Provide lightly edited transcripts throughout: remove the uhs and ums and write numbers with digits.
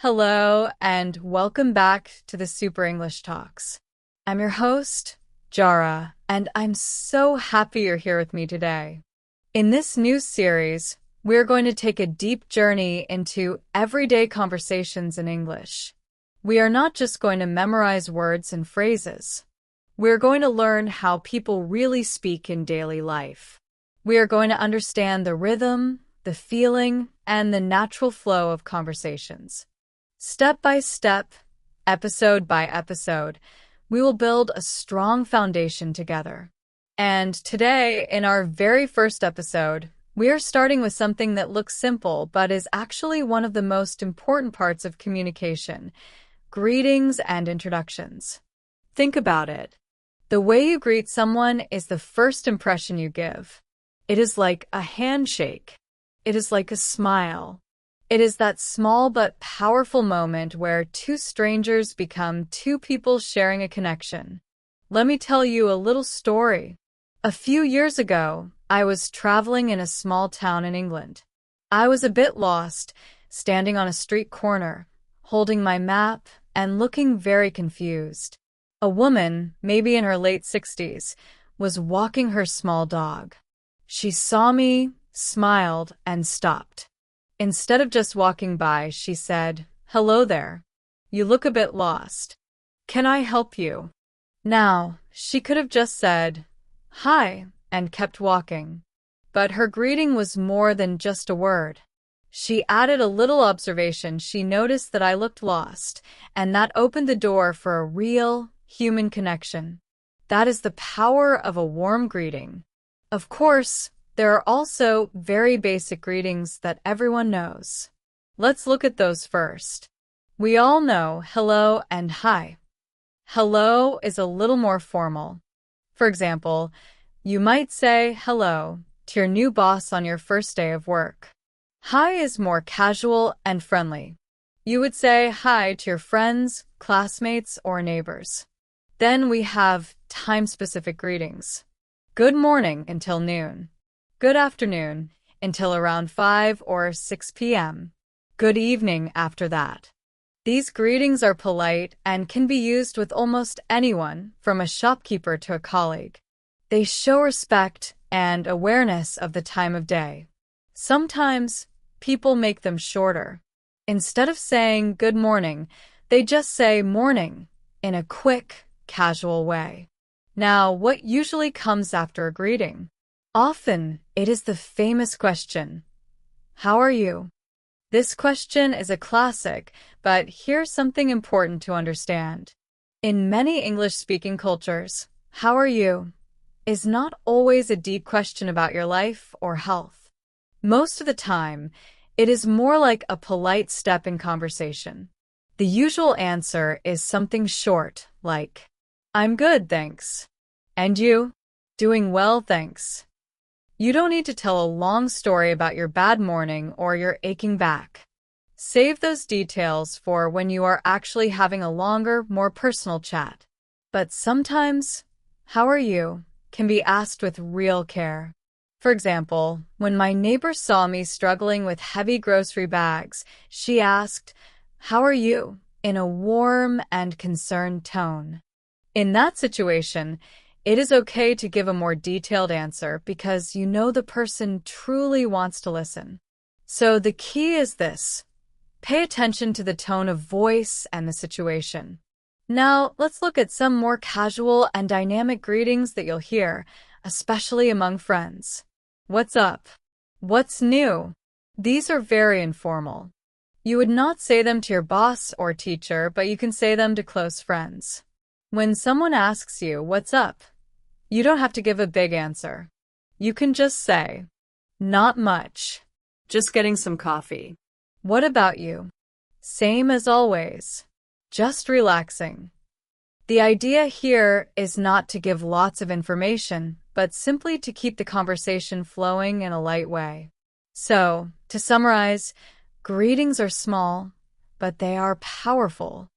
Hello, and welcome back to the Super English Talks. I'm your host, Jara, and I'm so happy you're here with me today. In this new series, we're going to take a deep journey into everyday conversations in English. We are not just going to memorize words and phrases. We're going to learn how people really speak in daily life. We are going to understand the rhythm, the feeling, and the natural flow of conversations. Step by step, episode by episode, we will build a strong foundation together. And today, in our very first episode, we are starting with something that looks simple but is actually one of the most important parts of communication: greetings and introductions. Think about it. The way you greet someone is the first impression you give. It is like a handshake. It is like a smile. It is that small but powerful moment where two strangers become two people sharing a connection. Let me tell you a little story. A few years ago, I was traveling in a small town in England. I was a bit lost, standing on a street corner, holding my map and looking very confused. A woman, maybe in her late 60s, was walking her small dog. She saw me, smiled, and stopped. Instead of just walking by, she said, "Hello there. You look a bit lost. Can I help you?" Now, she could have just said, "Hi," and kept walking. But her greeting was more than just a word. She added a little observation. She noticed that I looked lost, and that opened the door for a real, human connection. That is the power of a warm greeting. Of course, there are also very basic greetings that everyone knows. Let's look at those first. We all know hello and hi. Hello is a little more formal. For example, you might say hello to your new boss on your first day of work. Hi is more casual and friendly. You would say hi to your friends, classmates, or neighbors. Then we have time-specific greetings. Good morning until noon. Good afternoon until around 5 or 6 p.m. Good evening after that. These greetings are polite and can be used with almost anyone, from a shopkeeper to a colleague. They show respect and awareness of the time of day. Sometimes, people make them shorter. Instead of saying good morning, they just say morning in a quick, casual way. Now, what usually comes after a greeting? Often, it is the famous question, "How are you?" This question is a classic, but here's something important to understand. In many English-speaking cultures, "How are you?" is not always a deep question about your life or health. Most of the time, it is more like a polite step in conversation. The usual answer is something short, like, "I'm good, thanks." "And you?" "Doing well, thanks." You don't need to tell a long story about your bad morning or your aching back. Save those details for when you are actually having a longer, more personal chat. But sometimes, "How are you?" can be asked with real care. For example, when my neighbor saw me struggling with heavy grocery bags, she asked, "How are you?" in a warm and concerned tone. In that situation, it is okay to give a more detailed answer because you know the person truly wants to listen. So the key is this: pay attention to the tone of voice and the situation. Now, let's look at some more casual and dynamic greetings that you'll hear, especially among friends. What's up? What's new? These are very informal. You would not say them to your boss or teacher, but you can say them to close friends. When someone asks you, "What's up?" you don't have to give a big answer. You can just say, "Not much. Just getting some coffee." "What about you?" "Same as always. Just relaxing." The idea here is not to give lots of information, but simply to keep the conversation flowing in a light way. So, to summarize, greetings are small, but they are powerful.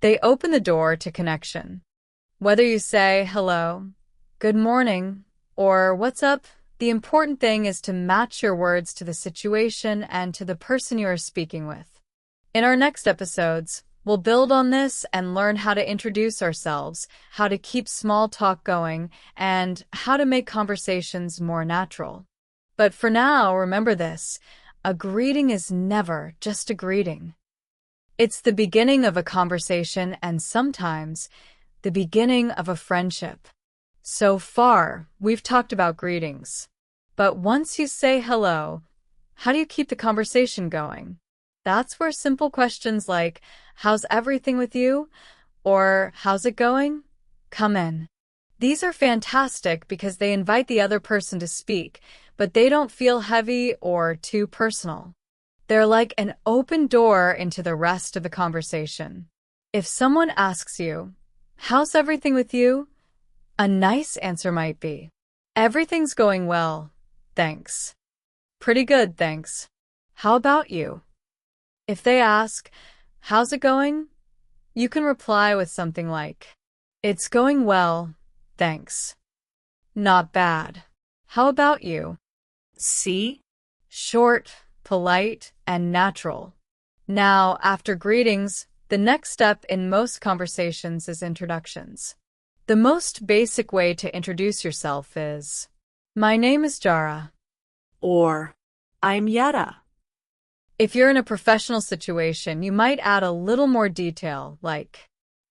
They open the door to connection. Whether you say hello, good morning, or what's up, the important thing is to match your words to the situation and to the person you are speaking with. In our next episodes, we'll build on this and learn how to introduce ourselves, how to keep small talk going, and how to make conversations more natural. But for now, remember this: a greeting is never just a greeting. It's the beginning of a conversation and sometimes the beginning of a friendship. So far, we've talked about greetings. But once you say hello, how do you keep the conversation going? That's where simple questions like, "How's everything with you?" or "How's it going?" come in. These are fantastic because they invite the other person to speak, but they don't feel heavy or too personal. They're like an open door into the rest of the conversation. If someone asks you, "How's everything with you?" a nice answer might be, "Everything's going well, thanks." "Pretty good, thanks. How about you?" If they ask, "How's it going?" you can reply with something like, "It's going well, thanks. Not bad. How about you?" See? Short, polite, and natural. Now, after greetings, the next step in most conversations is introductions. The most basic way to introduce yourself is, "My name is Jara." Or, "I'm Yetta." If you're in a professional situation, you might add a little more detail, like,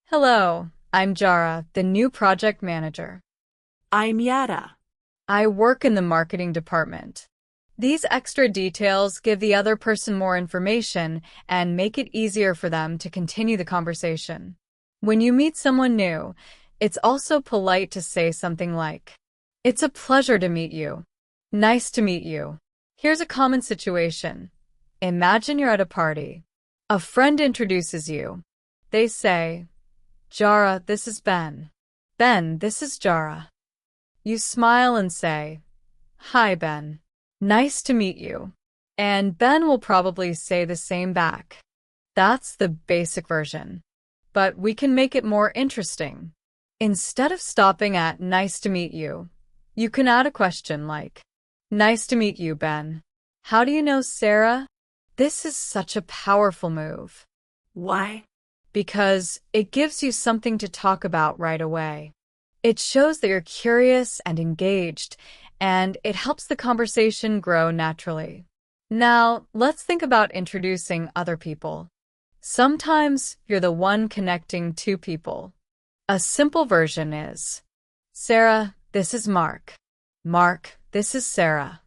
"Hello, I'm Jara, the new project manager. "I'm Yetta." I work in the marketing department." These extra details give the other person more information and make it easier for them to continue the conversation. When you meet someone new, it's also polite to say something like, "It's a pleasure to meet you." "Nice to meet you." Here's a common situation. Imagine you're at a party. A friend introduces you. They say, "Jara, this is Ben." "Ben, this is Jara." You smile and say, "Hi, Ben. Nice to meet you." And Ben will probably say the same back. That's the basic version. But we can make it more interesting. Instead of stopping at "nice to meet you," you can add a question like, "Nice to meet you, Ben. How do you know Sarah?" This is such a powerful move. Why? Because it gives you something to talk about right away. It shows that you're curious and engaged, and it helps the conversation grow naturally. Now, let's think about introducing other people. Sometimes you're the one connecting two people. A simple version is, "Sarah, this is Mark. Mark, this is Sarah."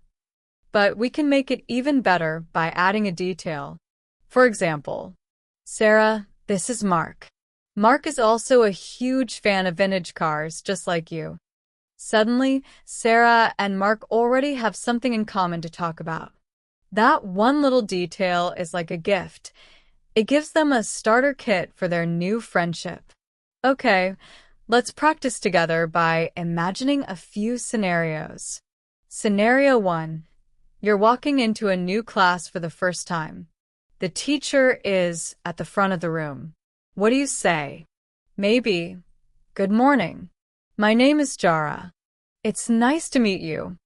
But we can make it even better by adding a detail. For example, "Sarah, this is Mark. Mark is also a huge fan of vintage cars, just like you." Suddenly, Sarah and Mark already have something in common to talk about. That one little detail is like a gift. It gives them a starter kit for their new friendship. Okay, let's practice together by imagining a few scenarios. Scenario 1. You're walking into a new class for the first time. The teacher is at the front of the room. What do you say? Maybe, "Good morning. My name is Jara. It's nice to meet you."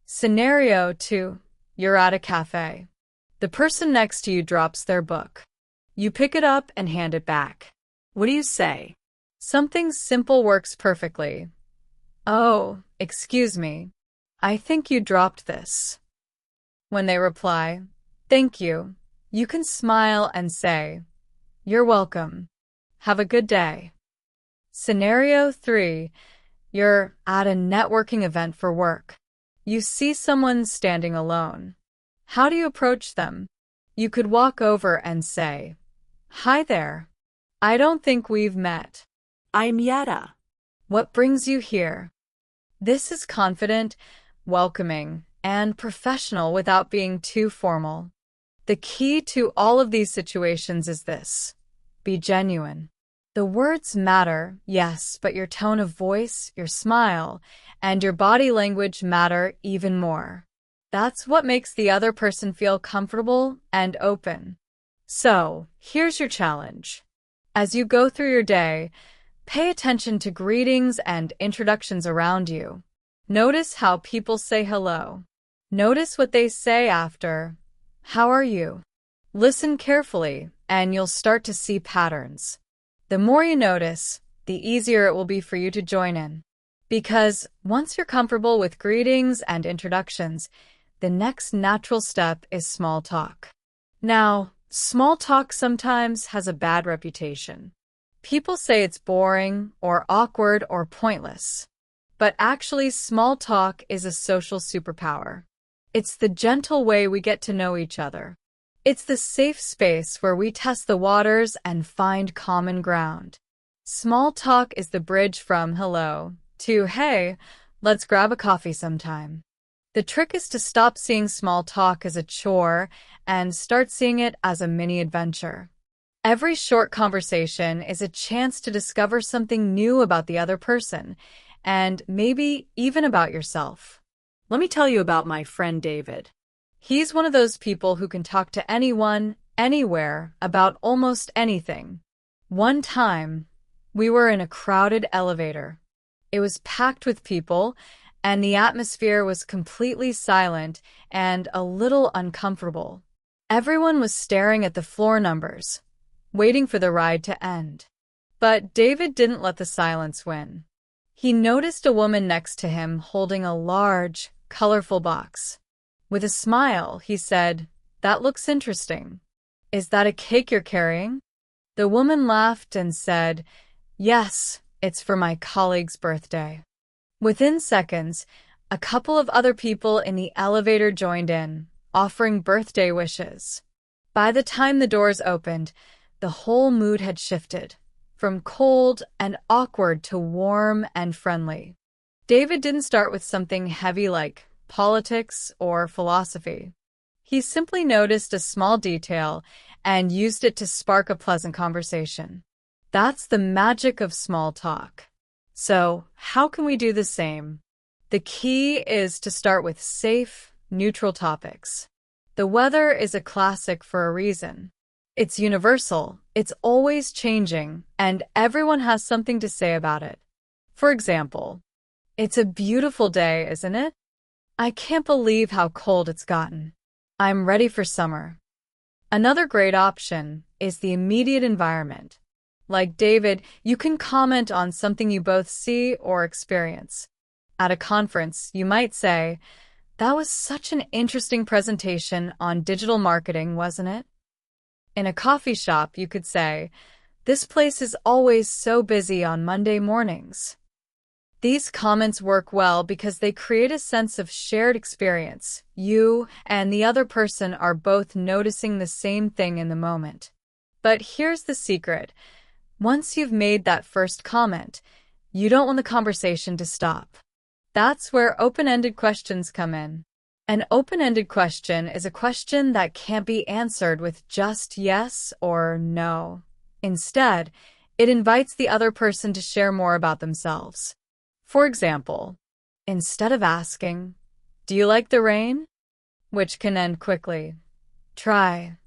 Scenario 2. You're at a cafe. The person next to you drops their book. You pick it up and hand it back. What do you say? Something simple works perfectly. "Oh, excuse me. I think you dropped this." When they reply, "Thank you," you can smile and say, "You're welcome. Have a good day." Scenario 3. You're at a networking event for work. You see someone standing alone. How do you approach them? You could walk over and say, "Hi there. I don't think we've met. "I'm Yetta." What brings you here?" This is confident, welcoming, and professional without being too formal. The key to all of these situations is this: be genuine. The words matter, yes, but your tone of voice, your smile, and your body language matter even more. That's what makes the other person feel comfortable and open. So, here's your challenge. As you go through your day, pay attention to greetings and introductions around you. Notice how people say hello. Notice what they say after, "How are you?" Listen carefully and you'll start to see patterns. The more you notice, the easier it will be for you to join in. Because once you're comfortable with greetings and introductions, the next natural step is small talk. Now, small talk sometimes has a bad reputation. People say it's boring or awkward or pointless. But actually, small talk is a social superpower. It's the gentle way we get to know each other. It's the safe space where we test the waters and find common ground. Small talk is the bridge from hello to hey, let's grab a coffee sometime. The trick is to stop seeing small talk as a chore and start seeing it as a mini adventure. Every short conversation is a chance to discover something new about the other person, and maybe even about yourself. Let me tell you about my friend David. He's one of those people who can talk to anyone, anywhere, about almost anything. One time, we were in a crowded elevator. It was packed with people, and the atmosphere was completely silent and a little uncomfortable. Everyone was staring at the floor numbers, waiting for the ride to end. But David didn't let the silence win. He noticed a woman next to him holding a large, colorful box. With a smile, he said, "That looks interesting. Is that a cake you're carrying?" The woman laughed and said, "Yes, it's for my colleague's birthday." Within seconds, a couple of other people in the elevator joined in, offering birthday wishes. By the time the doors opened, the whole mood had shifted, from cold and awkward to warm and friendly. David didn't start with something heavy like politics or philosophy. He simply noticed a small detail and used it to spark a pleasant conversation. That's the magic of small talk. So, how can we do the same? The key is to start with safe, neutral topics. The weather is a classic for a reason. It's universal, it's always changing, and everyone has something to say about it. For example, "It's a beautiful day, isn't it? I can't believe how cold it's gotten. I'm ready for summer." Another great option is the immediate environment. Like David, you can comment on something you both see or experience. At a conference, you might say, "That was such an interesting presentation on digital marketing, wasn't it?" In a coffee shop, you could say, "This place is always so busy on Monday mornings." These comments work well because they create a sense of shared experience. You and the other person are both noticing the same thing in the moment. But here's the secret. Once you've made that first comment, you don't want the conversation to stop. That's where open-ended questions come in. An open-ended question is a question that can't be answered with just yes or no. Instead, it invites the other person to share more about themselves. For example, instead of asking, "Do you like the rain?" which can end quickly, try,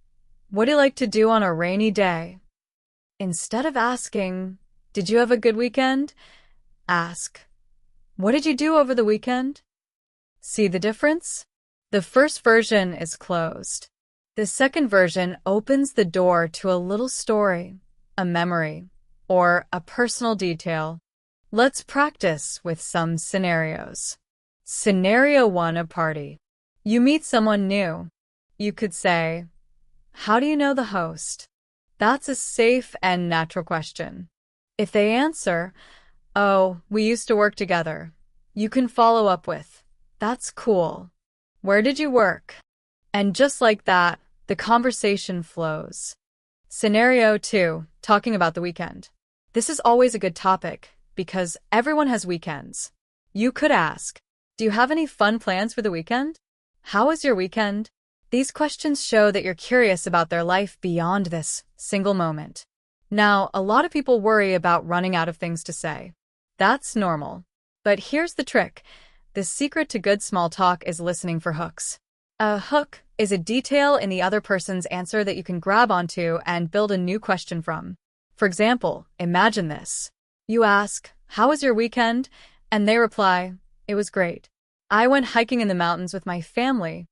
"What do you like to do on a rainy day?" Instead of asking, "Did you have a good weekend?" ask, "What did you do over the weekend?" See the difference? The first version is closed. The second version opens the door to a little story, a memory, or a personal detail. Let's practice with some scenarios. Scenario 1, a party. You meet someone new. You could say, "How do you know the host?" That's a safe and natural question. If they answer, "Oh, we used to work together," you can follow up with, "That's cool. Where did you work?" And just like that, the conversation flows. Scenario 2, talking about the weekend. This is always a good topic because everyone has weekends. You could ask, "Do you have any fun plans for the weekend? How was your weekend?" These questions show that you're curious about their life beyond this single moment. Now, a lot of people worry about running out of things to say. That's normal. But here's the trick. The secret to good small talk is listening for hooks. A hook is a detail in the other person's answer that you can grab onto and build a new question from. For example, imagine this. You ask, "How was your weekend?" And they reply, "It was great. I went hiking in the mountains with my family."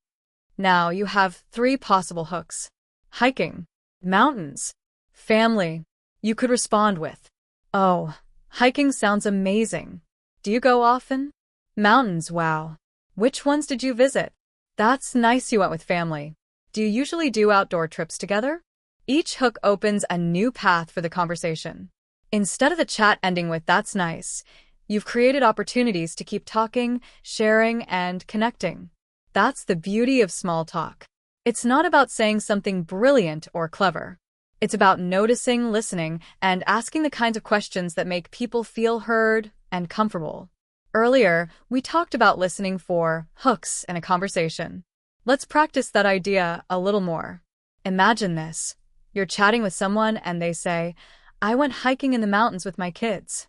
Now you have 3 possible hooks. Hiking. Mountains. Family. You could respond with, "Oh, hiking sounds amazing. Do you go often?" Mountains, wow. Which ones did you visit? That's nice you went with family. Do you usually do outdoor trips together? Each hook opens a new path for the conversation. Instead of the chat ending with "that's nice," you've created opportunities to keep talking, sharing, and connecting. That's the beauty of small talk. It's not about saying something brilliant or clever. It's about noticing, listening, and asking the kinds of questions that make people feel heard and comfortable. Earlier, we talked about listening for hooks in a conversation. Let's practice that idea a little more. Imagine this. You're chatting with someone and they say, "I went hiking in the mountains with my kids."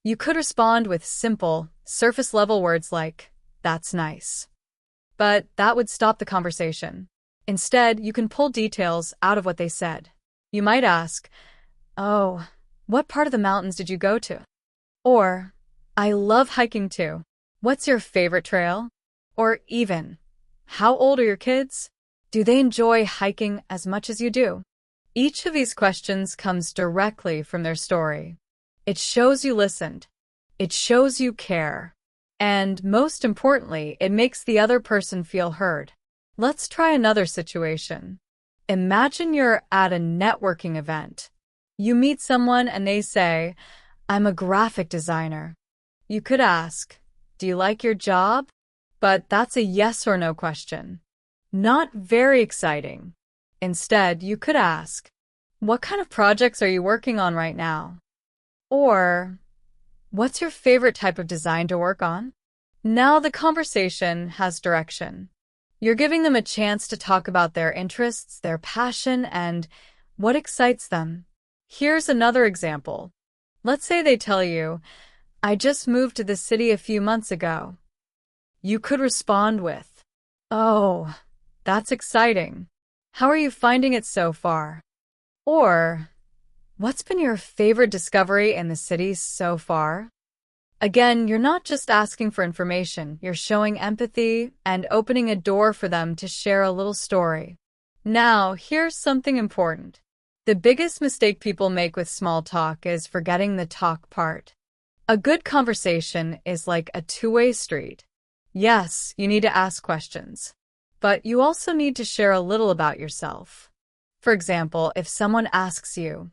You could respond with simple, surface-level words like, "That's nice." But that would stop the conversation. Instead, you can pull details out of what they said. You might ask, "Oh, what part of the mountains did you go to?" Or, "I love hiking too. What's your favorite trail?" Or even, "How old are your kids? Do they enjoy hiking as much as you do?" Each of these questions comes directly from their story. It shows you listened. It shows you care. And most importantly, it makes the other person feel heard. Let's try another situation. Imagine you're at a networking event. You meet someone and they say, "I'm a graphic designer." You could ask, "Do you like your job?" But that's a yes or no question. Not very exciting. Instead, you could ask, "What kind of projects are you working on right now?" Or, "What's your favorite type of design to work on?" Now the conversation has direction. You're giving them a chance to talk about their interests, their passion, and what excites them. Here's another example. Let's say they tell you, "I just moved to the city a few months ago." You could respond with, "Oh, that's exciting. How are you finding it so far?" Or, "What's been your favorite discovery in the city so far?" Again, you're not just asking for information, you're showing empathy and opening a door for them to share a little story. Now, here's something important. The biggest mistake people make with small talk is forgetting the talk part. A good conversation is like a two-way street. Yes, you need to ask questions, but you also need to share a little about yourself. For example, if someone asks you,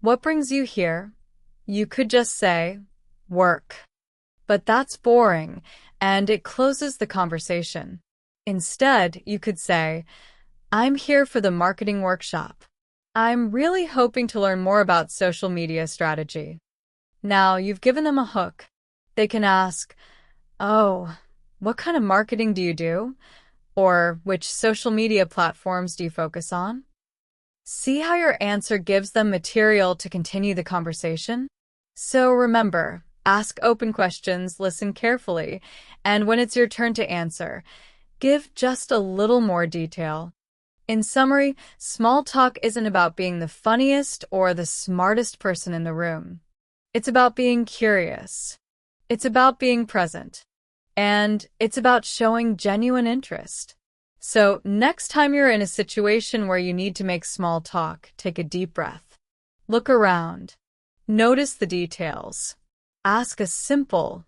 "What brings you here?" you could just say, "Work." But that's boring, and it closes the conversation. Instead, you could say, "I'm here for the marketing workshop. I'm really hoping to learn more about social media strategy." Now, you've given them a hook. They can ask, "Oh, what kind of marketing do you do?" Or, "Which social media platforms do you focus on?" See how your answer gives them material to continue the conversation? So remember, ask open questions, listen carefully, and when it's your turn to answer, give just a little more detail. In summary, small talk isn't about being the funniest or the smartest person in the room. It's about being curious. It's about being present. And it's about showing genuine interest. So next time you're in a situation where you need to make small talk, take a deep breath. Look around. Notice the details. Ask a simple,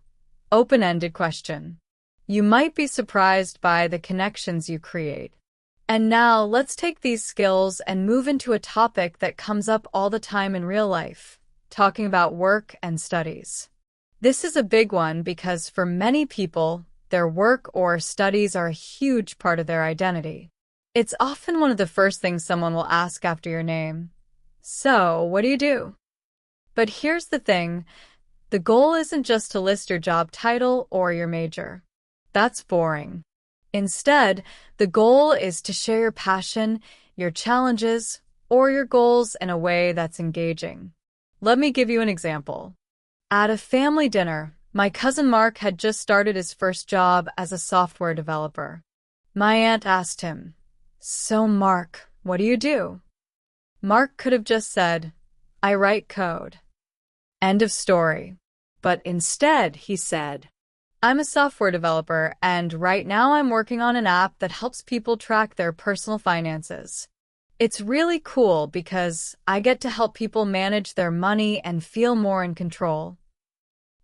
open-ended question. You might be surprised by the connections you create. And now let's take these skills and move into a topic that comes up all the time in real life, talking about work and studies. This is a big one because for many people, their work or studies are a huge part of their identity. It's often one of the first things someone will ask after your name. "So, what do you do?" But here's the thing. The goal isn't just to list your job title or your major. That's boring. Instead, the goal is to share your passion, your challenges, or your goals in a way that's engaging. Let me give you an example. At a family dinner, my cousin Mark had just started his first job as a software developer. My aunt asked him, "So Mark, what do you do?" Mark could have just said, "I write code." End of story. But instead, he said, "I'm a software developer, and right now I'm working on an app that helps people track their personal finances." It's really cool because I get to help people manage their money and feel more in control.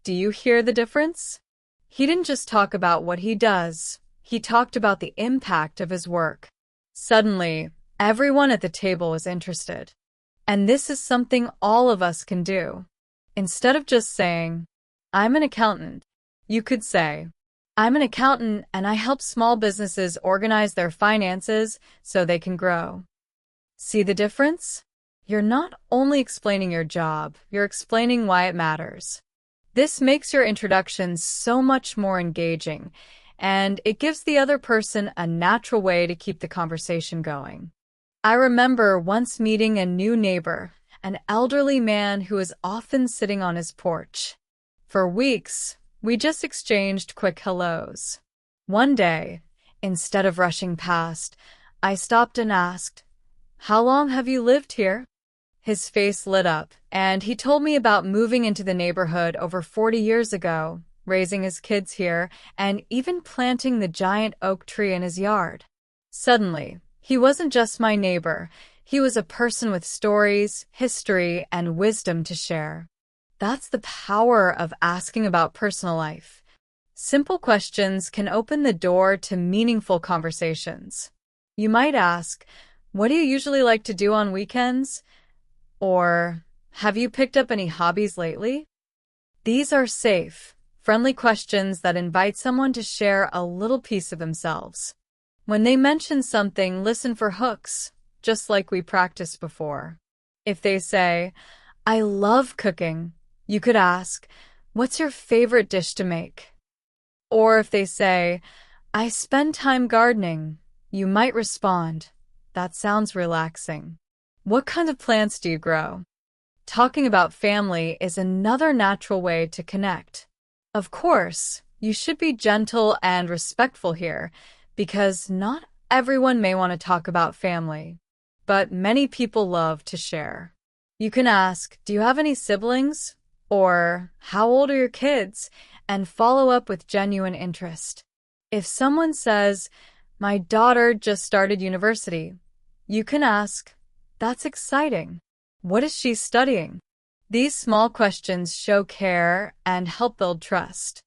Do you hear the difference? He didn't just talk about what he does, he talked about the impact of his work. Suddenly, everyone at the table was interested. And this is something all of us can do. Instead of just saying, I'm an accountant, you could say, I'm an accountant and I help small businesses organize their finances so they can grow. See the difference? You're not only explaining your job, you're explaining why it matters. This makes your introduction so much more engaging, and it gives the other person a natural way to keep the conversation going. I remember once meeting a new neighbor, an elderly man who was often sitting on his porch. For weeks, we just exchanged quick hellos. One day, instead of rushing past, I stopped and asked, "How long have you lived here?" His face lit up, and he told me about moving into the neighborhood over 40 years ago, raising his kids here, and even planting the giant oak tree in his yard. Suddenly, he wasn't just my neighbor, he was a person with stories, history, and wisdom to share. That's the power of asking about personal life. Simple questions can open the door to meaningful conversations. You might ask, "What do you usually like to do on weekends?" Or, "Have you picked up any hobbies lately?" These are safe, friendly questions that invite someone to share a little piece of themselves. When they mention something, listen for hooks, just like we practiced before. If they say, "I love cooking," you could ask, "What's your favorite dish to make?" Or if they say, "I spend time gardening," you might respond, "That sounds relaxing. What kind of plants do you grow?" Talking about family is another natural way to connect. Of course, you should be gentle and respectful here, because not everyone may want to talk about family, but many people love to share. You can ask, "Do you have any siblings?" Or, "How old are your kids?" and follow up with genuine interest. If someone says, "My daughter just started university," you can ask, "That's exciting. What is she studying?" These small questions show care and help build trust.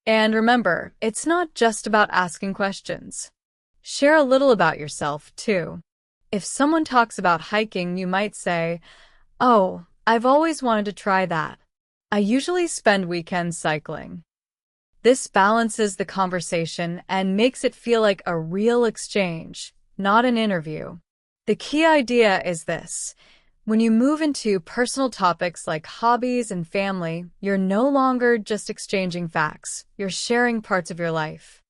And remember, it's not just about asking questions. Share a little about yourself, too. If someone talks about hiking, you might say, "Oh, I've always wanted to try that. I usually spend weekends cycling." This balances the conversation and makes it feel like a real exchange, not an interview. The key idea is this. When you move into personal topics like hobbies and family, you're no longer just exchanging facts, you're sharing parts of your life.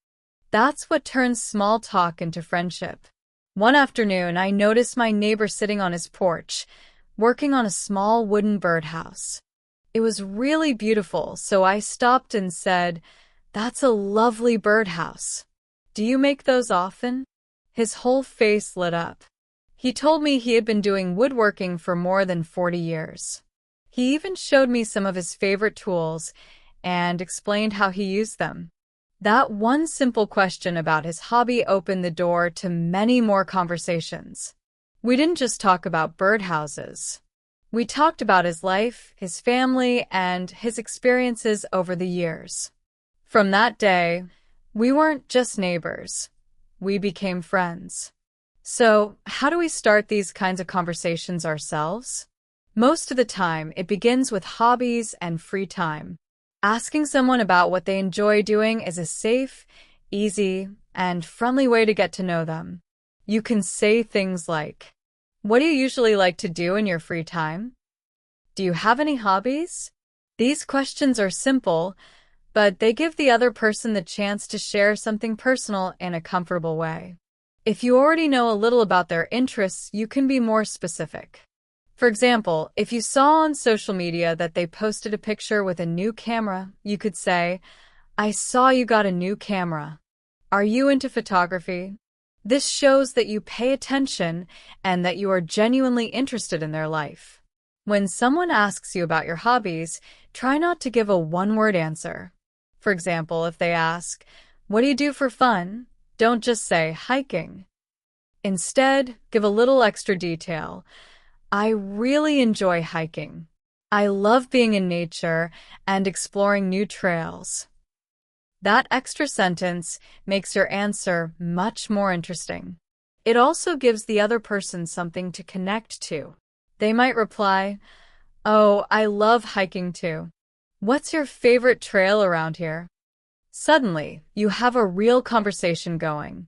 That's what turns small talk into friendship. One afternoon, I noticed my neighbor sitting on his porch, working on a small wooden birdhouse. It was really beautiful, so I stopped and said, "That's a lovely birdhouse. Do you make those often?" His whole face lit up. He told me he had been doing woodworking for more than 40 years. He even showed me some of his favorite tools and explained how he used them. That one simple question about his hobby opened the door to many more conversations. We didn't just talk about birdhouses. We talked about his life, his family, and his experiences over the years. From that day, we weren't just neighbors. We became friends. So, how do we start these kinds of conversations ourselves? Most of the time, it begins with hobbies and free time. Asking someone about what they enjoy doing is a safe, easy, and friendly way to get to know them. You can say things like, "What do you usually like to do in your free time? Do you have any hobbies?" These questions are simple, but they give the other person the chance to share something personal in a comfortable way. If you already know a little about their interests, you can be more specific. For example, if you saw on social media that they posted a picture with a new camera, you could say, "I saw you got a new camera. Are you into photography?" This shows that you pay attention and that you are genuinely interested in their life. When someone asks you about your hobbies, try not to give a one-word answer. For example, if they ask, "What do you do for fun?" don't just say hiking. Instead, give a little extra detail. I really enjoy hiking. I love being in nature and exploring new trails. That extra sentence makes your answer much more interesting. It also gives the other person something to connect to. They might reply, "Oh, I love hiking too. What's your favorite trail around here?" Suddenly, you have a real conversation going.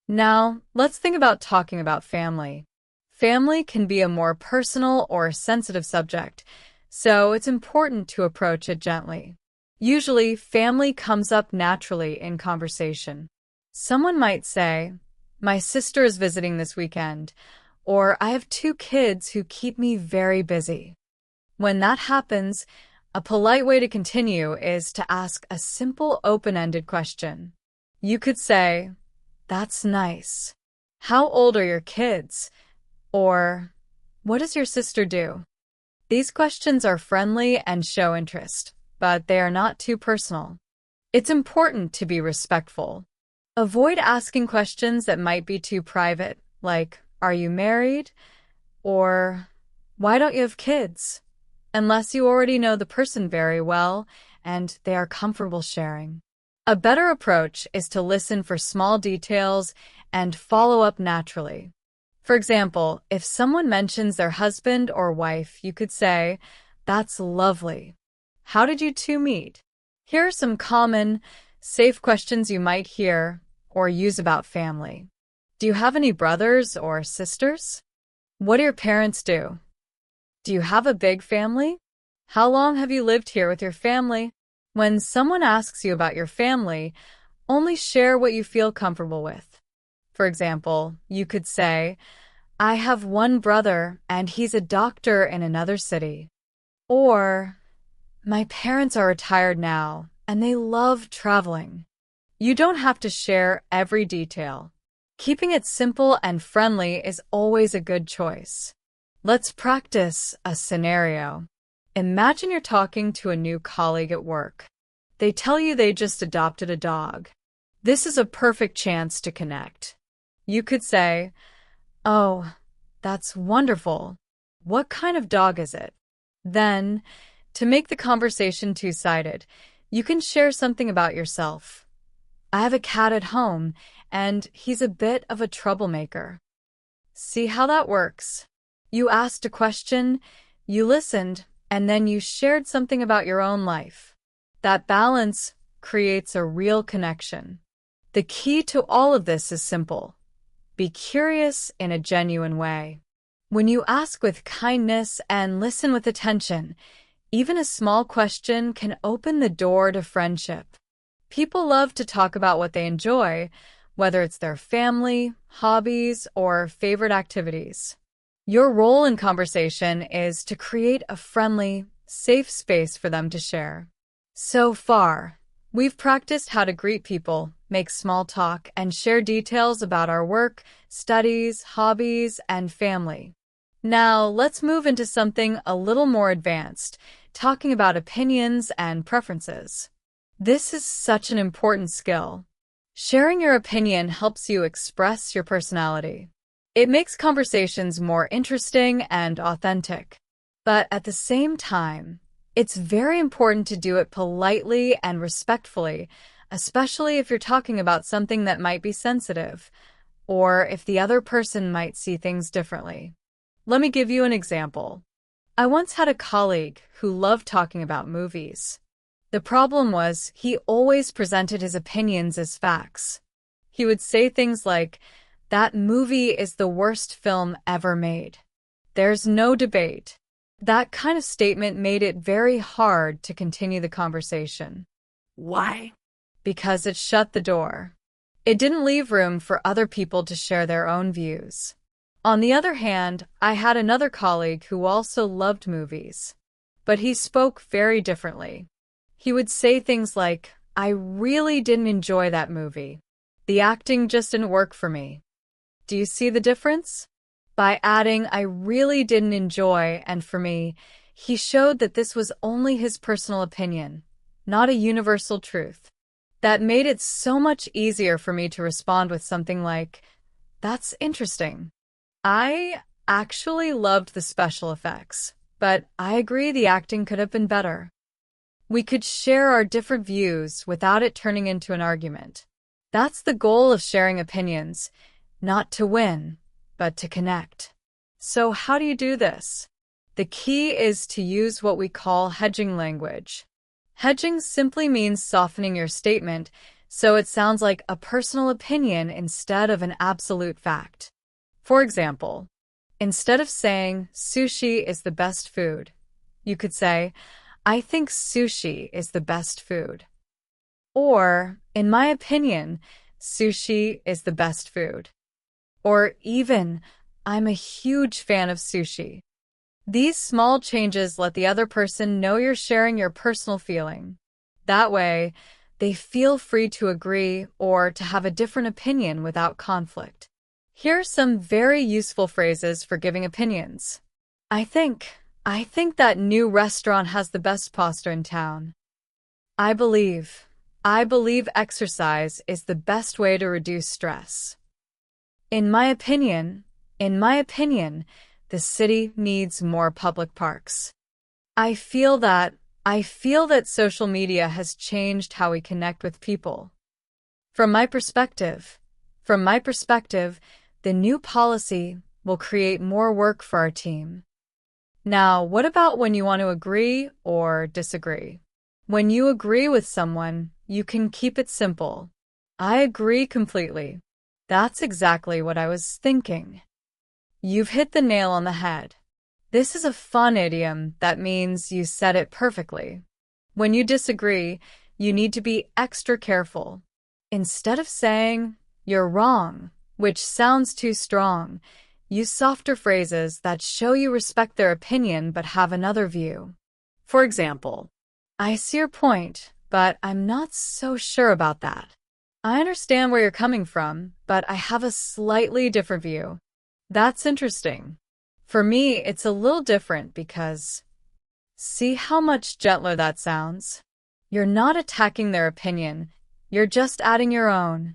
Now, let's think about talking about family. Family can be a more personal or sensitive subject, so it's important to approach it gently. Usually, family comes up naturally in conversation. Someone might say, "My sister is visiting this weekend," or "I have 2 kids who keep me very busy." When that happens, a polite way to continue is to ask a simple open-ended question. You could say, "That's nice. How old are your kids?" Or, "What does your sister do?" These questions are friendly and show interest, but they are not too personal. It's important to be respectful. Avoid asking questions that might be too private, like, "Are you married?" or "Why don't you have kids?" unless you already know the person very well and they are comfortable sharing. A better approach is to listen for small details and follow up naturally. For example, if someone mentions their husband or wife, you could say, "That's lovely. How did you two meet?" Here are some common, safe questions you might hear or use about family. Do you have any brothers or sisters? What do your parents do? Do you have a big family? How long have you lived here with your family? When someone asks you about your family, only share what you feel comfortable with. For example, you could say, "I have one brother and he's a doctor in another city." Or, "My parents are retired now and they love traveling." You don't have to share every detail. Keeping it simple and friendly is always a good choice. Let's practice a scenario. Imagine you're talking to a new colleague at work. They tell you they just adopted a dog. This is a perfect chance to connect. You could say, "Oh, that's wonderful. What kind of dog is it?" Then, to make the conversation two-sided, you can share something about yourself. "I have a cat at home, and he's a bit of a troublemaker." See how that works? You asked a question, you listened, and then you shared something about your own life. That balance creates a real connection. The key to all of this is simple. Be curious in a genuine way. When you ask with kindness and listen with attention, even a small question can open the door to friendship. People love to talk about what they enjoy, whether it's their family, hobbies, or favorite activities. Your role in conversation is to create a friendly, safe space for them to share. So far, we've practiced how to greet people, make small talk, and share details about our work, studies, hobbies, and family. Now, let's move into something a little more advanced, talking about opinions and preferences. This is such an important skill. Sharing your opinion helps you express your personality. It makes conversations more interesting and authentic. But at the same time, it's very important to do it politely and respectfully, especially if you're talking about something that might be sensitive, or if the other person might see things differently. Let me give you an example. I once had a colleague who loved talking about movies. The problem was he always presented his opinions as facts. He would say things like, "That movie is the worst film ever made. There's no debate." That kind of statement made it very hard to continue the conversation. Why? Because it shut the door. It didn't leave room for other people to share their own views. On the other hand, I had another colleague who also loved movies. But he spoke very differently. He would say things like, "I really didn't enjoy that movie. The acting just didn't work for me." Do you see the difference? By adding "I really didn't enjoy" and "for me," he showed that this was only his personal opinion, not a universal truth. That made it so much easier for me to respond with something like, That's interesting. I actually loved the special effects, but I agree the acting could have been better. We could share our different views without it turning into an argument. That's the goal of sharing opinions, not to win, but to connect. So how do you do this? The key is to use what we call hedging language. Hedging simply means softening your statement so it sounds like a personal opinion instead of an absolute fact. For example, instead of saying sushi is the best food, you could say, I think sushi is the best food. Or, in my opinion, sushi is the best food. Or even, I'm a huge fan of sushi. These small changes let the other person know you're sharing your personal feeling. That way, they feel free to agree or to have a different opinion without conflict. Here are some very useful phrases for giving opinions. I think that new restaurant has the best pasta in town. I believe exercise is the best way to reduce stress. In my opinion, the city needs more public parks. I feel that social media has changed how we connect with people. From my perspective, the new policy will create more work for our team. Now, what about when you want to agree or disagree? When you agree with someone, you can keep it simple. I agree completely. That's exactly what I was thinking. You've hit the nail on the head. This is a fun idiom that means you said it perfectly. When you disagree, you need to be extra careful. Instead of saying, you're wrong, which sounds too strong, use softer phrases that show you respect their opinion but have another view. For example, I see your point, but I'm not so sure about that. I understand where you're coming from, but I have a slightly different view. That's interesting. For me, it's a little different because, see how much gentler that sounds? You're not attacking their opinion, you're just adding your own.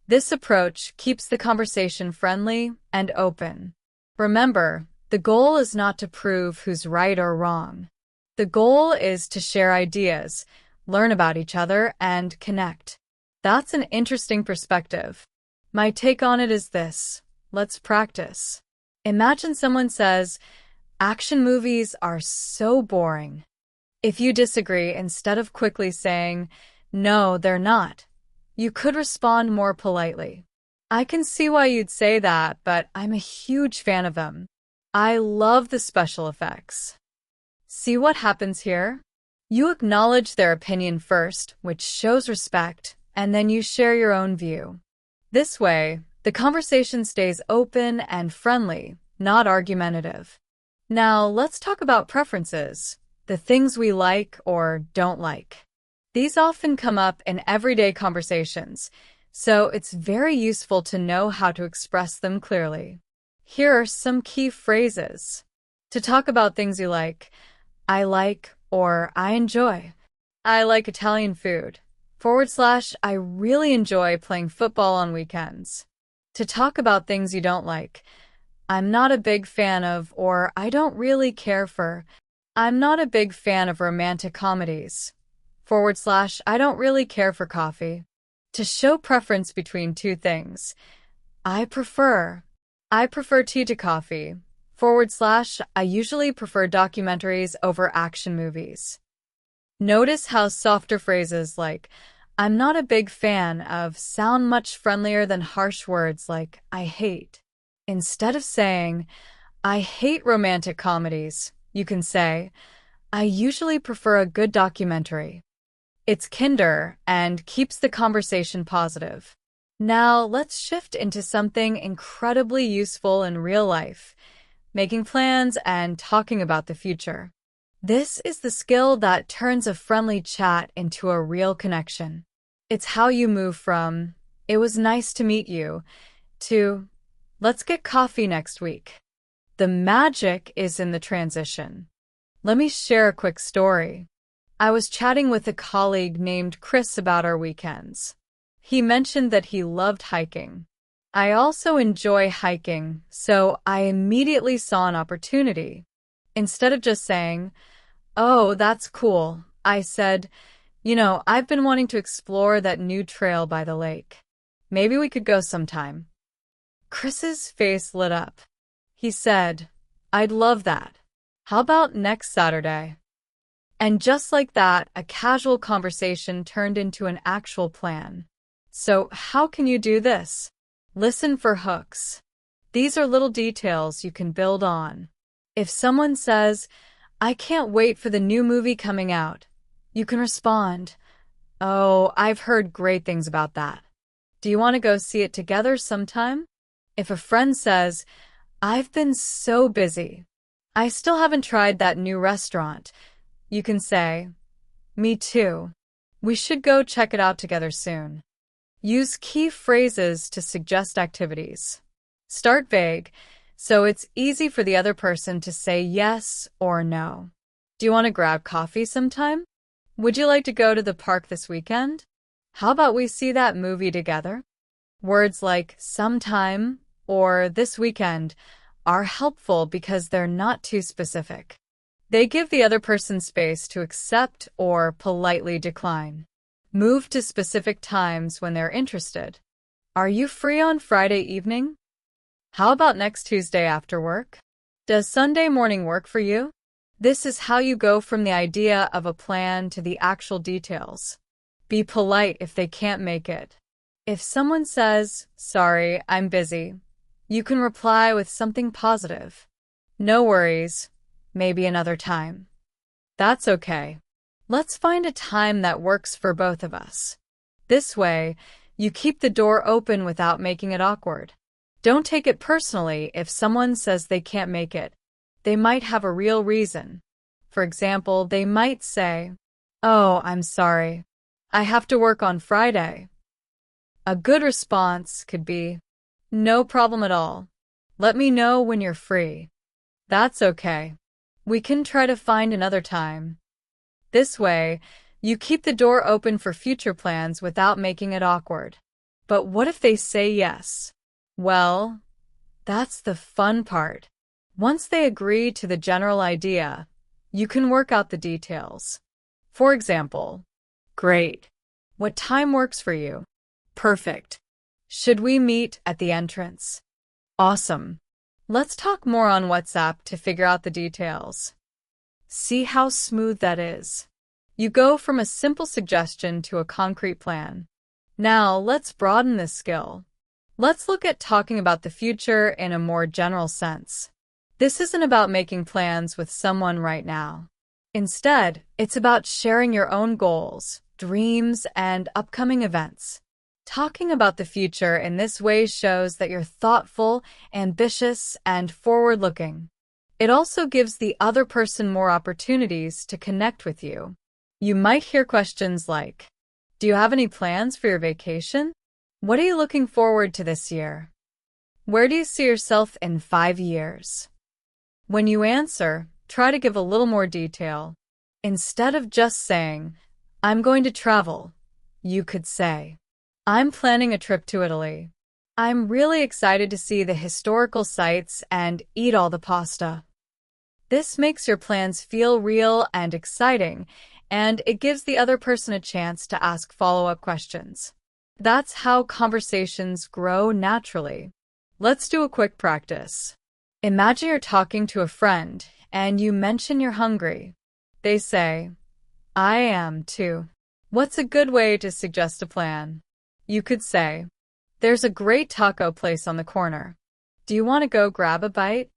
This approach keeps the conversation friendly and open. Remember, the goal is not to prove who's right or wrong. The goal is to share ideas, learn about each other, and connect. That's an interesting perspective. My take on it is this: let's practice. Imagine someone says, action movies are so boring. If you disagree, instead of quickly saying, no, they're not, you could respond more politely. I can see why you'd say that, but I'm a huge fan of them. I love the special effects. See what happens here? You acknowledge their opinion first, which shows respect, and then you share your own view. This way, the conversation stays open and friendly, not argumentative. Now, let's talk about preferences, the things we like or don't like. These often come up in everyday conversations, so it's very useful to know how to express them clearly. Here are some key phrases. To talk about things you like, I like or I enjoy. I like Italian food. / I really enjoy playing football on weekends. To talk about things you don't like, I'm not a big fan of or I don't really care for. I'm not a big fan of romantic comedies. / I don't really care for coffee. To show preference between two things, I prefer tea to coffee. / I usually prefer documentaries over action movies. Notice how softer phrases like, I'm not a big fan of sound much friendlier than harsh words like, I hate. Instead of saying, I hate romantic comedies, you can say, I usually prefer a good documentary. It's kinder and keeps the conversation positive. Now let's shift into something incredibly useful in real life, making plans and talking about the future. This is the skill that turns a friendly chat into a real connection. It's how you move from, it was nice to meet you, to, let's get coffee next week. The magic is in the transition. Let me share a quick story. I was chatting with a colleague named Chris about our weekends. He mentioned that he loved hiking. I also enjoy hiking, so I immediately saw an opportunity. Instead of just saying, "Oh, that's cool," I said, I've been wanting to explore that new trail by the lake. Maybe we could go sometime. Chris's face lit up. He said, "I'd love that. How about next Saturday?" And just like that, a casual conversation turned into an actual plan. So, how can you do this? Listen for hooks. These are little details you can build on. If someone says, "I can't wait for the new movie coming out," you can respond, "Oh, I've heard great things about that. Do you want to go see it together sometime?" If a friend says, "I've been so busy. I still haven't tried that new restaurant," you can say, "Me too. We should go check it out together soon." Use key phrases to suggest activities. Start vague, so it's easy for the other person to say yes or no. Do you want to grab coffee sometime? Would you like to go to the park this weekend? How about we see that movie together? Words like sometime or this weekend are helpful because they're not too specific. They give the other person space to accept or politely decline. Move to specific times when they're interested. Are you free on Friday evening? How about next Tuesday after work? Does Sunday morning work for you? This is how you go from the idea of a plan to the actual details. Be polite if they can't make it. If someone says, "Sorry, I'm busy," you can reply with something positive. "No worries, maybe another time." That's okay. Let's find a time that works for both of us. This way, you keep the door open without making it awkward. Don't take it personally if someone says they can't make it. They might have a real reason. For example, they might say, "Oh, I'm sorry. I have to work on Friday." A good response could be, "No problem at all. Let me know when you're free." That's okay. We can try to find another time. This way, you keep the door open for future plans without making it awkward. But what if they say yes? Well, that's the fun part. Once they agree to the general idea, you can work out the details. For example, "Great. What time works for you?" "Perfect. Should we meet at the entrance?" "Awesome. Let's talk more on WhatsApp to figure out the details." See how smooth that is. You go from a simple suggestion to a concrete plan. Now, let's broaden this skill. Let's look at talking about the future in a more general sense. This isn't about making plans with someone right now. Instead, it's about sharing your own goals, dreams, and upcoming events. Talking about the future in this way shows that you're thoughtful, ambitious, and forward-looking. It also gives the other person more opportunities to connect with you. You might hear questions like, "Do you have any plans for your vacation? What are you looking forward to this year? Where do you see yourself in 5 years?" When you answer, try to give a little more detail. Instead of just saying, "I'm going to travel," you could say, "I'm planning a trip to Italy. I'm really excited to see the historical sites and eat all the pasta." This makes your plans feel real and exciting, and it gives the other person a chance to ask follow-up questions. That's how conversations grow naturally. Let's do a quick practice. Imagine you're talking to a friend, and you mention you're hungry. They say, "I am too." What's a good way to suggest a plan? You could say, "There's a great taco place on the corner. Do you want to go grab a bite?"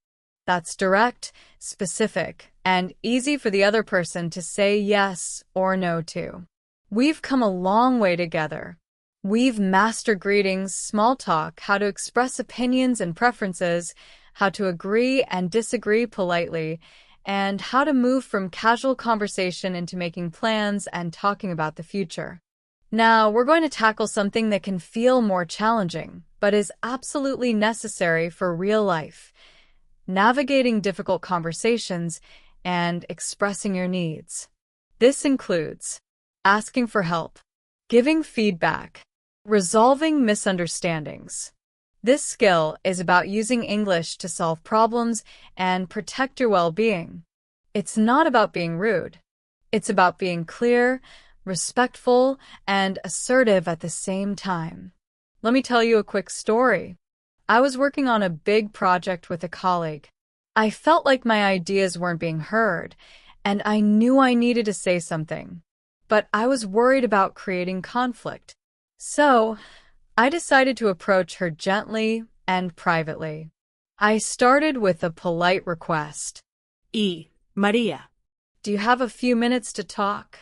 That's direct, specific, and easy for the other person to say yes or no to. We've come a long way together. We've mastered greetings, small talk, how to express opinions and preferences, how to agree and disagree politely, and how to move from casual conversation into making plans and talking about the future. Now, we're going to tackle something that can feel more challenging, but is absolutely necessary for real life: navigating difficult conversations and expressing your needs. This includes asking for help, giving feedback, resolving misunderstandings, This skill is about using English to solve problems and protect your well-being. It's not about being rude. It's about being clear, respectful, and assertive at the same time. Let me tell you a quick story. I was working on a big project with a colleague. I felt like my ideas weren't being heard, and I knew I needed to say something. But I was worried about creating conflict. So, I decided to approach her gently and privately. I started with a polite request. Maria. Do you have a few minutes to talk?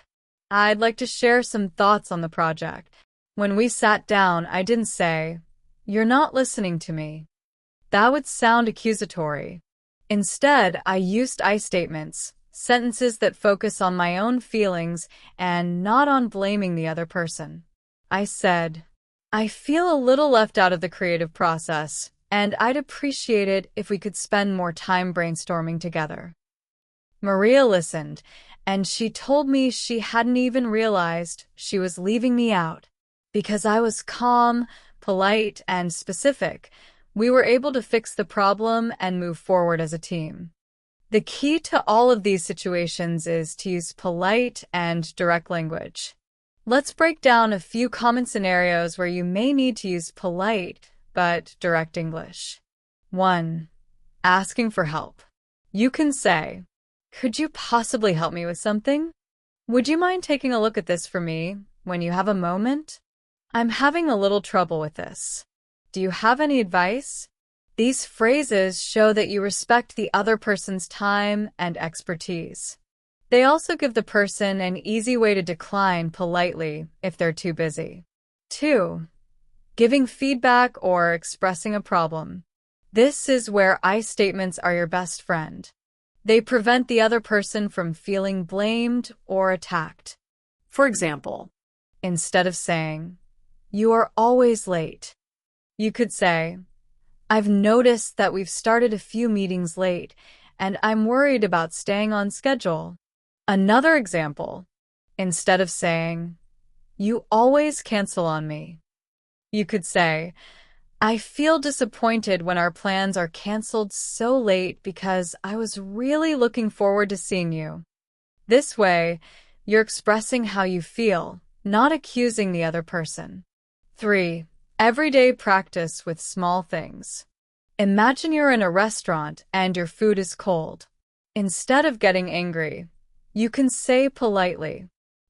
I'd like to share some thoughts on the project. When we sat down, I didn't say, "You're not listening to me." That would sound accusatory. Instead, I used I statements, sentences that focus on my own feelings and not on blaming the other person. I said, "I feel a little left out of the creative process, and I'd appreciate it if we could spend more time brainstorming together." Maria listened, and she told me she hadn't even realized she was leaving me out. Because I was calm, polite, and specific, we were able to fix the problem and move forward as a team. The key to all of these situations is to use polite and direct language. Let's break down a few common scenarios where you may need to use polite but direct English. 1. Asking for help. You can say, "Could you possibly help me with something? Would you mind taking a look at this for me when you have a moment? I'm having a little trouble with this. Do you have any advice?" These phrases show that you respect the other person's time and expertise. They also give the person an easy way to decline politely if they're too busy. 2. Giving feedback or expressing a problem. This is where I statements are your best friend. They prevent the other person from feeling blamed or attacked. For example, Instead of saying, "You are always late," you could say, "I've noticed that we've started a few meetings late, and I'm worried about staying on schedule." Another example, instead of saying, "You always cancel on me," you could say, "I feel disappointed when our plans are canceled so late because I was really looking forward to seeing you." This way, you're expressing how you feel, not accusing the other person. 3. Everyday practice with small things. Imagine you're in a restaurant and your food is cold. Instead of getting angry, you can say politely,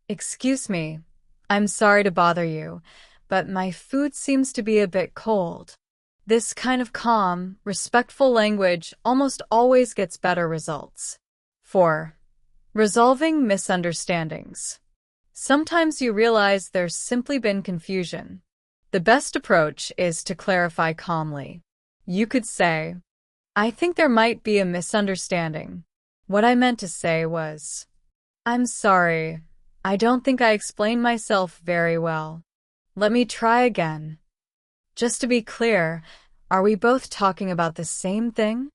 "Excuse me, I'm sorry to bother you, but my food seems to be a bit cold." This kind of calm, respectful language almost always gets better results. 4. Resolving misunderstandings. Sometimes you realize there's simply been confusion. The best approach is to clarify calmly. You could say, "I think there might be a misunderstanding. What I meant to say was, I'm sorry, I don't think I explained myself very well. Let me try again." Just to be clear, are we both talking about the same thing?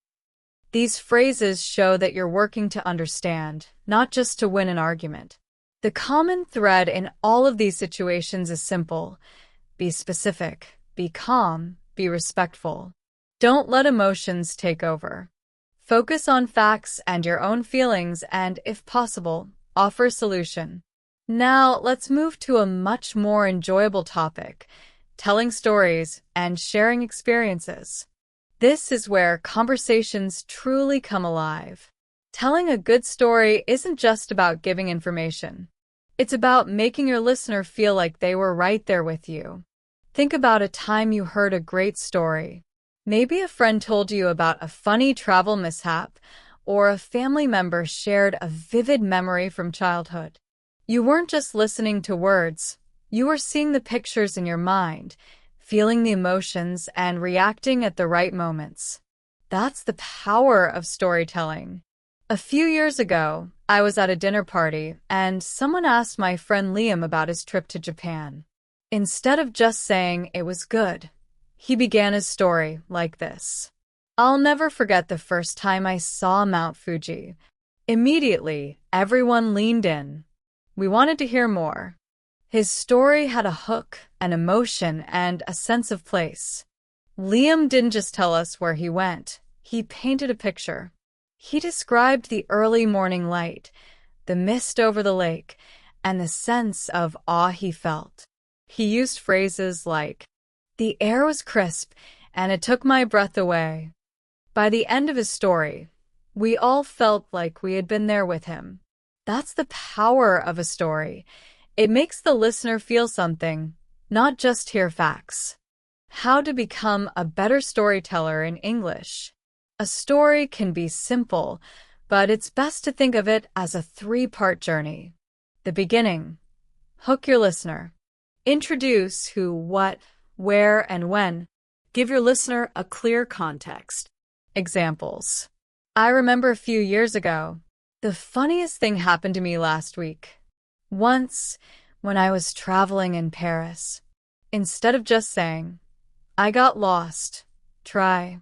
These phrases show that you're working to understand, not just to win an argument. The common thread in all of these situations is simple. Be specific, be calm, be respectful. Don't let emotions take over. Focus on facts and your own feelings and, if possible, offer a solution. Now, let's move to a much more enjoyable topic, telling stories and sharing experiences. This is where conversations truly come alive. Telling a good story isn't just about giving information. It's about making your listener feel like they were right there with you. Think about a time you heard a great story. Maybe a friend told you about a funny travel mishap, or a family member shared a vivid memory from childhood. You weren't just listening to words, you were seeing the pictures in your mind, feeling the emotions, and reacting at the right moments. That's the power of storytelling. A few years ago, I was at a dinner party, and someone asked my friend Liam about his trip to Japan. Instead of just saying it was good, he began his story like this. "I'll never forget the first time I saw Mount Fuji. Immediately, everyone leaned in. We wanted to hear more." His story had a hook, an emotion, and a sense of place. Liam didn't just tell us where he went, he painted a picture. He described the early morning light, the mist over the lake, and the sense of awe he felt. He used phrases like, "The air was crisp, and it took my breath away." By the end of his story, we all felt like we had been there with him. That's the power of a story. It makes the listener feel something, not just hear facts. How to become a better storyteller in English. A story can be simple, but it's best to think of it as a three-part journey. The beginning. Hook your listener. Introduce who, what, where, and when. Give your listener a clear context. Examples. I remember a few years ago, the funniest thing happened to me last week. Once, when I was traveling in Paris, instead of just saying, "I got lost," try,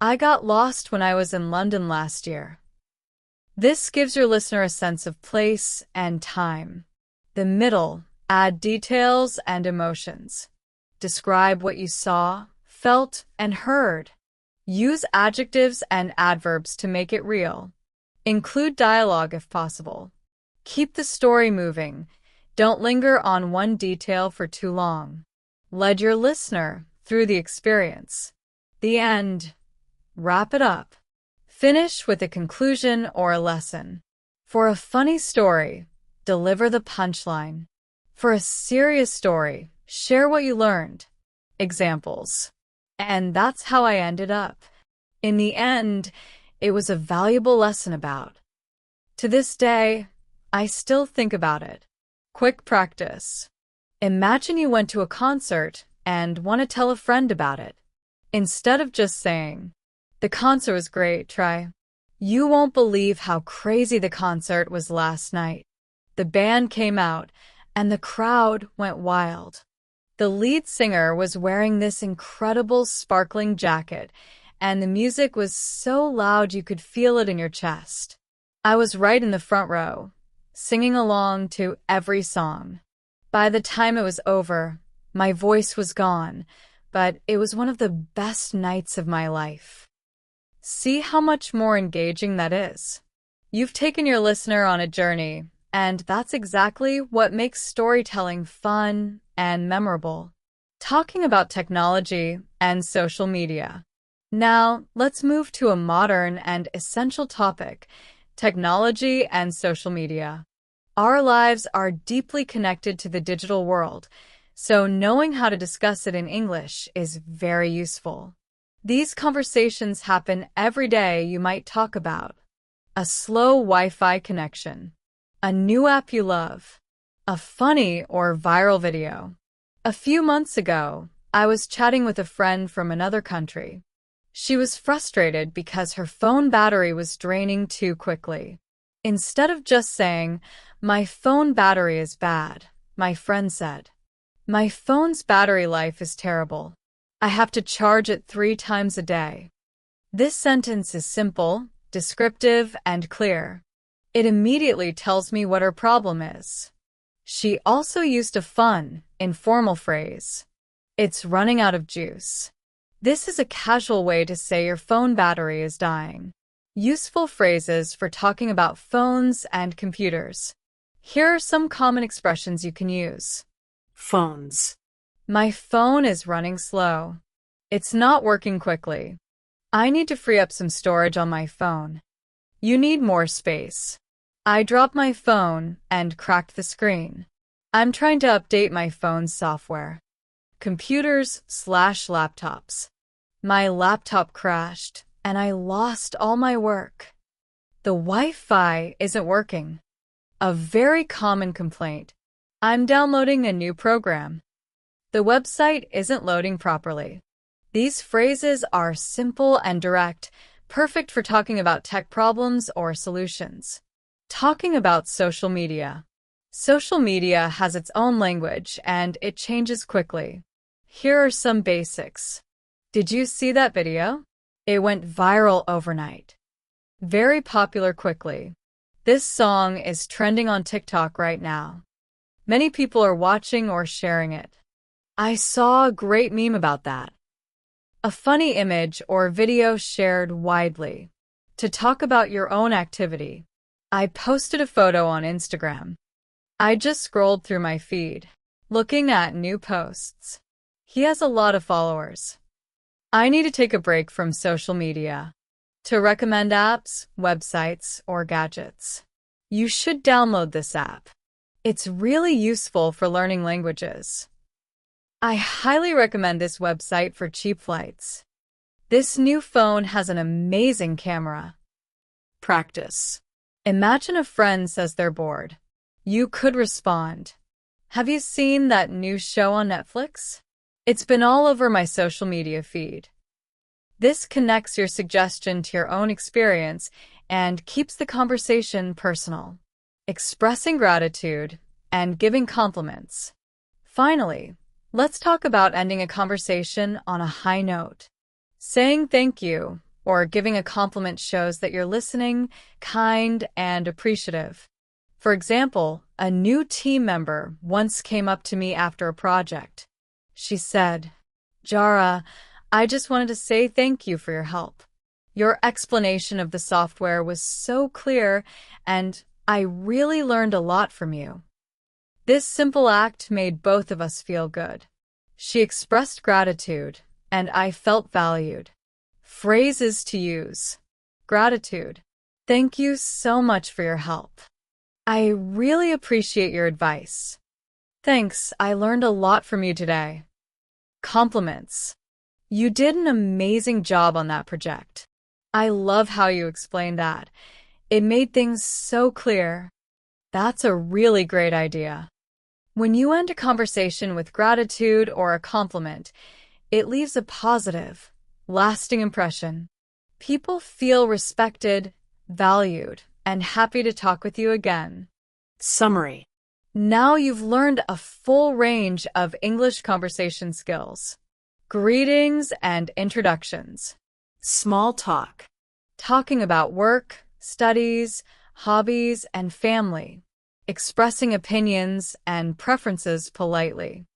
"I got lost when I was in London last year." This gives your listener a sense of place and time. The middle, add details and emotions. Describe what you saw, felt, and heard. Use adjectives and adverbs to make it real. Include dialogue if possible. Keep the story moving. Don't linger on one detail for too long. Lead your listener through the experience. The end. Wrap it up. Finish with a conclusion or a lesson. For a funny story, deliver the punchline. For a serious story, share what you learned. Examples. And that's how I ended up. In the end, it was a valuable lesson about. To this day, I still think about it. Quick practice. Imagine you went to a concert and want to tell a friend about it. Instead of just saying, "The concert was great," try, "You won't believe how crazy the concert was last night. The band came out, and the crowd went wild. The lead singer was wearing this incredible sparkling jacket, and the music was so loud you could feel it in your chest. I was right in the front row, singing along to every song. By the time it was over, my voice was gone, but it was one of the best nights of my life." See how much more engaging that is. You've taken your listener on a journey, and that's exactly what makes storytelling fun and memorable. Talking about technology and social media. Now, let's move to a modern and essential topic, technology and social media. Our lives are deeply connected to the digital world, so knowing how to discuss it in English is very useful. These conversations happen every day. You might talk about a slow Wi-Fi connection, a new app you love, a funny or viral video. A few months ago, I was chatting with a friend from another country. She was frustrated because her phone battery was draining too quickly. Instead of just saying, "My phone battery is bad," my friend said, "My phone's battery life is terrible. I have to charge it 3 times a day." This sentence is simple, descriptive, and clear. It immediately tells me what her problem is. She also used a fun, informal phrase. "It's running out of juice." This is a casual way to say your phone battery is dying. Useful phrases for talking about phones and computers. Here are some common expressions you can use. Phones. My phone is running slow. It's not working quickly. I need to free up some storage on my phone. You need more space. I dropped my phone and cracked the screen. I'm trying to update my phone's software. Computers/laptops. My laptop crashed and I lost all my work. The Wi-Fi isn't working. A very common complaint. I'm downloading a new program. The website isn't loading properly. These phrases are simple and direct, perfect for talking about tech problems or solutions. Talking about social media. Social media has its own language and it changes quickly. Here are some basics. Did you see that video? It went viral overnight. Very popular quickly. This song is trending on TikTok right now. Many people are watching or sharing it. I saw a great meme about that. A funny image or video shared widely. To talk about your own activity. I posted a photo on Instagram. I just scrolled through my feed, looking at new posts. He has a lot of followers. I need to take a break from social media. To recommend apps, websites, or gadgets. You should download this app. It's really useful for learning languages. I highly recommend this website for cheap flights. This new phone has an amazing camera. Practice. Imagine a friend says they're bored. You could respond, "Have you seen that new show on Netflix? It's been all over my social media feed." This connects your suggestion to your own experience and keeps the conversation personal. Expressing gratitude and giving compliments. Finally, let's talk about ending a conversation on a high note. Saying thank you or giving a compliment shows that you're listening, kind, and appreciative. For example, a new team member once came up to me after a project. She said, "Jara, I just wanted to say thank you for your help. Your explanation of the software was so clear, and I really learned a lot from you." This simple act made both of us feel good. She expressed gratitude, and I felt valued. Phrases to use. Gratitude. Thank you so much for your help. I really appreciate your advice. Thanks, I learned a lot from you today. Compliments. You did an amazing job on that project. I love how you explained that. It made things so clear. That's a really great idea. When you end a conversation with gratitude or a compliment, it leaves a positive, lasting impression. People feel respected, valued, and happy to talk with you again. Summary. Now you've learned a full range of English conversation skills. Greetings and introductions. Small talk. Talking about work, studies, hobbies, and family. Expressing opinions and preferences politely.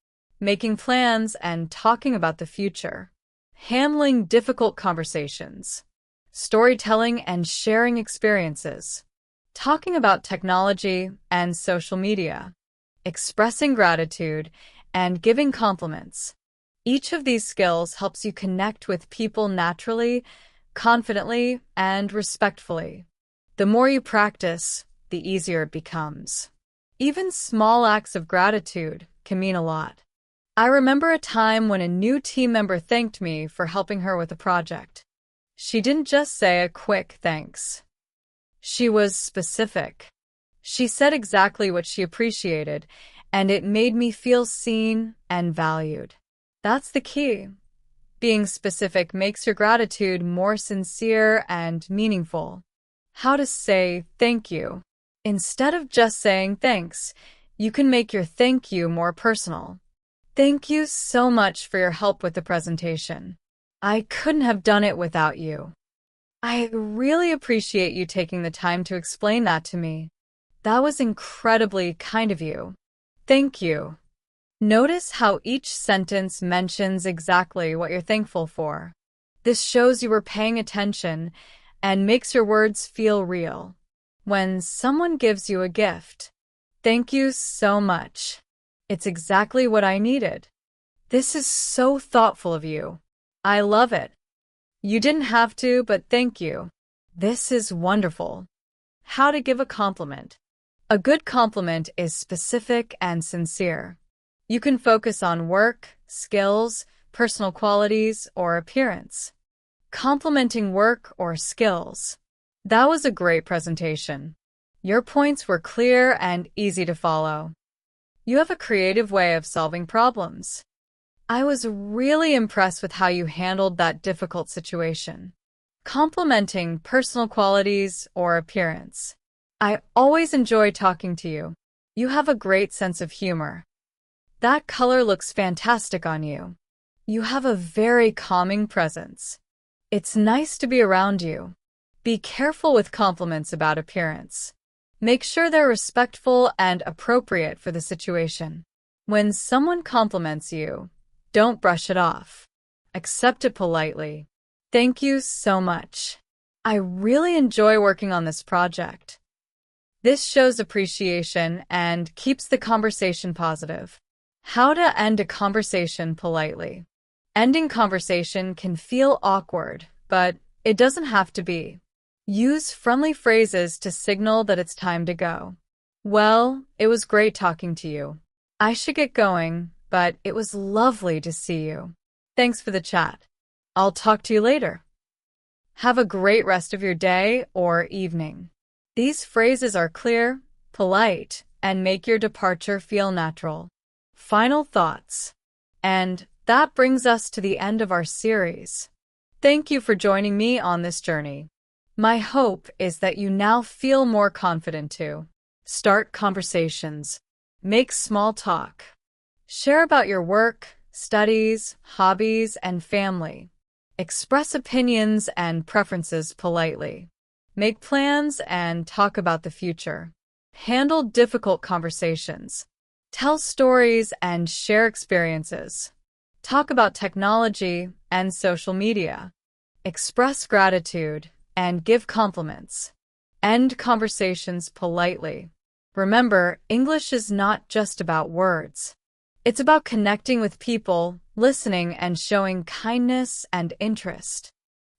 Making plans and talking about the future. Handling difficult conversations. Storytelling and sharing experiences. Talking about technology and social media. Expressing gratitude and giving compliments. Each of these skills helps you connect with people naturally, confidently, and respectfully. The more you practice, the easier it becomes. Even small acts of gratitude can mean a lot. I remember a time when a new team member thanked me for helping her with a project. She didn't just say a quick thanks. She was specific. She said exactly what she appreciated, and it made me feel seen and valued. That's the key. Being specific makes your gratitude more sincere and meaningful. How to say thank you. Instead of just saying thanks, you can make your thank you more personal. Thank you so much for your help with the presentation. I couldn't have done it without you. I really appreciate you taking the time to explain that to me. That was incredibly kind of you. Thank you. Notice how each sentence mentions exactly what you're thankful for. This shows you were paying attention and makes your words feel real. When someone gives you a gift, "Thank you so much. It's exactly what I needed. This is so thoughtful of you. I love it. You didn't have to, but thank you. This is wonderful." How to give a compliment. A good compliment is specific and sincere. You can focus on work, skills, personal qualities, or appearance. Complimenting work or skills. That was a great presentation. Your points were clear and easy to follow. You have a creative way of solving problems. I was really impressed with how you handled that difficult situation. Complimenting personal qualities or appearance. I always enjoy talking to you. You have a great sense of humor. That color looks fantastic on you. You have a very calming presence. It's nice to be around you. Be careful with compliments about appearance. Make sure they're respectful and appropriate for the situation. When someone compliments you, don't brush it off. Accept it politely. Thank you so much. I really enjoy working on this project. This shows appreciation and keeps the conversation positive. How to end a conversation politely. Ending conversation can feel awkward, but it doesn't have to be. Use friendly phrases to signal that it's time to go. Well, it was great talking to you. I should get going, but it was lovely to see you. Thanks for the chat. I'll talk to you later. Have a great rest of your day or evening. These phrases are clear, polite, and make your departure feel natural. Final thoughts. And that brings us to the end of our series. Thank you for joining me on this journey. My hope is that you now feel more confident to start conversations, make small talk, share about your work, studies, hobbies, and family. Express opinions and preferences politely. Make plans and talk about the future. Handle difficult conversations. Tell stories and share experiences. Talk about technology and social media. Express gratitude and give compliments. End conversations politely. Remember, English is not just about words. It's about connecting with people, listening, and showing kindness and interest.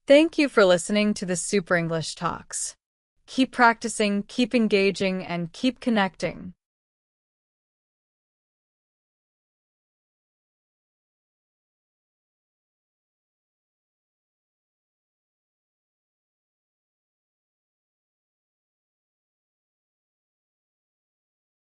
Thank you for listening to the Super English Talks. Keep practicing, keep engaging, and keep connecting.